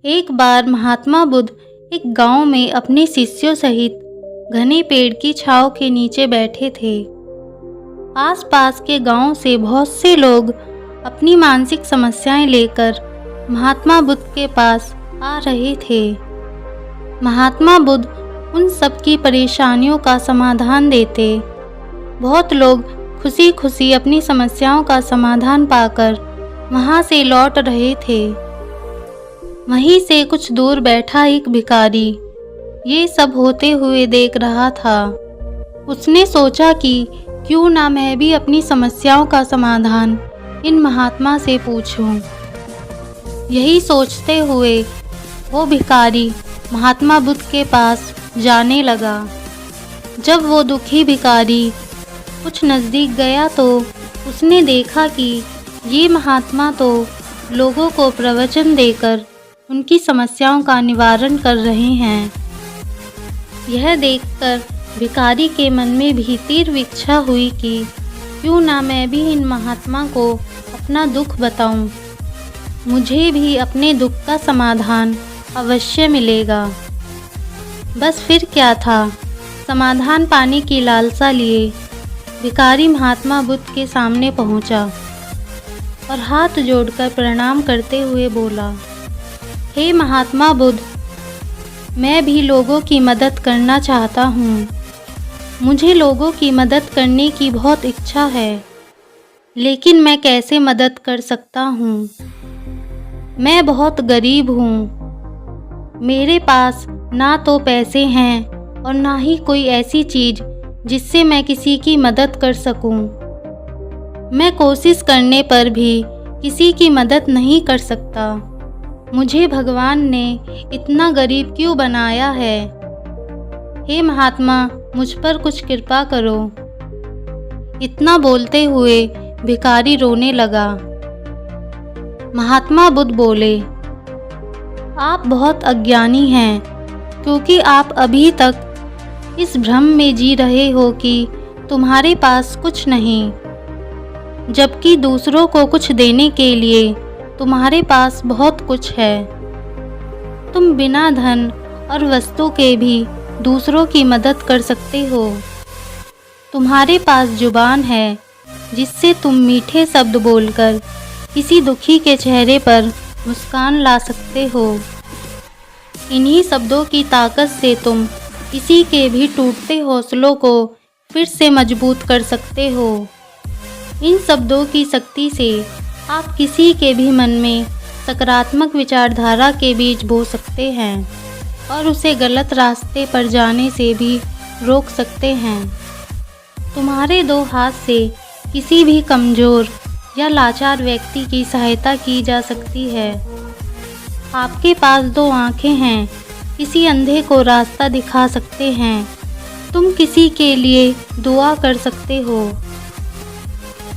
एक बार महात्मा बुद्ध एक गांव में अपने शिष्यों सहित घने पेड़ की छांव के नीचे बैठे थे। आसपास के गांव से बहुत से लोग अपनी मानसिक समस्याएं लेकर महात्मा बुद्ध के पास आ रहे थे। महात्मा बुद्ध उन सब की परेशानियों का समाधान देते। बहुत लोग खुशी खुशी अपनी समस्याओं का समाधान पाकर वहां से लौट रहे थे। वहीं से कुछ दूर बैठा एक भिखारी ये सब होते हुए देख रहा था। उसने सोचा कि क्यों ना मैं भी अपनी समस्याओं का समाधान इन महात्मा से पूछूं। यही सोचते हुए वो भिखारी महात्मा बुद्ध के पास जाने लगा। जब वो दुखी भिखारी कुछ नज़दीक गया तो उसने देखा कि ये महात्मा तो लोगों को प्रवचन देकर उनकी समस्याओं का निवारण कर रहे हैं। यह देखकर भिखारी के मन में भी तीव्र इच्छा हुई कि क्यों ना मैं भी इन महात्मा को अपना दुख बताऊं। मुझे भी अपने दुख का समाधान अवश्य मिलेगा। बस फिर क्या था, समाधान पाने की लालसा लिए भिखारी महात्मा बुद्ध के सामने पहुंचा और हाथ जोड़कर प्रणाम करते हुए बोला, हे महात्मा बुद्ध, मैं भी लोगों की मदद करना चाहता हूँ। मुझे लोगों की मदद करने की बहुत इच्छा है, लेकिन मैं कैसे मदद कर सकता हूँ? मैं बहुत गरीब हूँ। मेरे पास ना तो पैसे हैं और ना ही कोई ऐसी चीज़ जिससे मैं किसी की मदद कर सकूँ। मैं कोशिश करने पर भी किसी की मदद नहीं कर सकता। मुझे भगवान ने इतना गरीब क्यों बनाया है? हे महात्मा, मुझ पर कुछ कृपा करो। इतना बोलते हुए भिखारी रोने लगा। महात्मा बुद्ध बोले, आप बहुत अज्ञानी हैं, क्योंकि आप अभी तक इस भ्रम में जी रहे हो कि तुम्हारे पास कुछ नहीं, जबकि दूसरों को कुछ देने के लिए तुम्हारे पास बहुत कुछ है। तुम बिना धन और वस्तु के भी दूसरों की मदद कर सकते हो। तुम्हारे पास जुबान है जिससे तुम मीठे शब्द बोलकर किसी दुखी के चेहरे पर मुस्कान ला सकते हो। इन्हीं शब्दों की ताकत से तुम किसी के भी टूटते हौसलों को फिर से मजबूत कर सकते हो। इन शब्दों की शक्ति से आप किसी के भी मन में सकारात्मक विचारधारा के बीज बो सकते हैं और उसे गलत रास्ते पर जाने से भी रोक सकते हैं। तुम्हारे दो हाथ से किसी भी कमज़ोर या लाचार व्यक्ति की सहायता की जा सकती है। आपके पास दो आँखें हैं, किसी अंधे को रास्ता दिखा सकते हैं। तुम किसी के लिए दुआ कर सकते हो।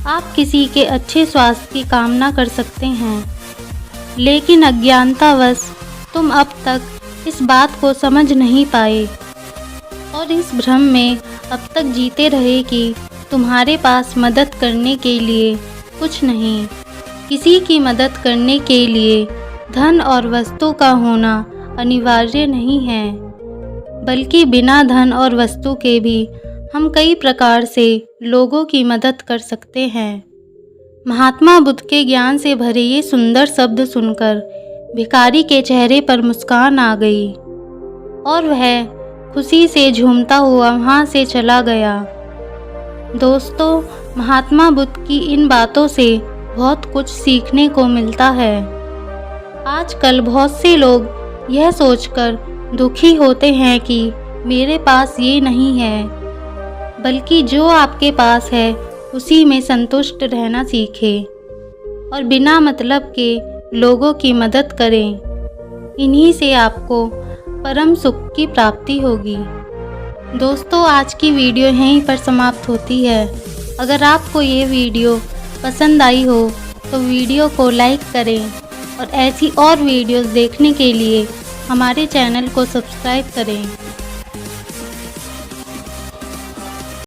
आप किसी के अच्छे स्वास्थ्य की कामना कर सकते हैं, लेकिन अज्ञानतावश तुम अब तक इस बात को समझ नहीं पाए और इस भ्रम में अब तक जीते रहे कि तुम्हारे पास मदद करने के लिए कुछ नहीं। किसी की मदद करने के लिए धन और वस्तु का होना अनिवार्य नहीं है, बल्कि बिना धन और वस्तु के भी हम कई प्रकार से लोगों की मदद कर सकते हैं। महात्मा बुद्ध के ज्ञान से भरे ये सुंदर शब्द सुनकर भिखारी के चेहरे पर मुस्कान आ गई और वह खुशी से झूमता हुआ वहाँ से चला गया। दोस्तों, महात्मा बुद्ध की इन बातों से बहुत कुछ सीखने को मिलता है। आजकल बहुत से लोग यह सोचकर दुखी होते हैं कि मेरे पास ये नहीं है, बल्कि जो आपके पास है उसी में संतुष्ट रहना सीखें और बिना मतलब के लोगों की मदद करें। इन्हीं से आपको परम सुख की प्राप्ति होगी। दोस्तों, आज की वीडियो यहीं पर समाप्त होती है। अगर आपको ये वीडियो पसंद आई हो तो वीडियो को लाइक करें और ऐसी और वीडियोस देखने के लिए हमारे चैनल को सब्सक्राइब करें।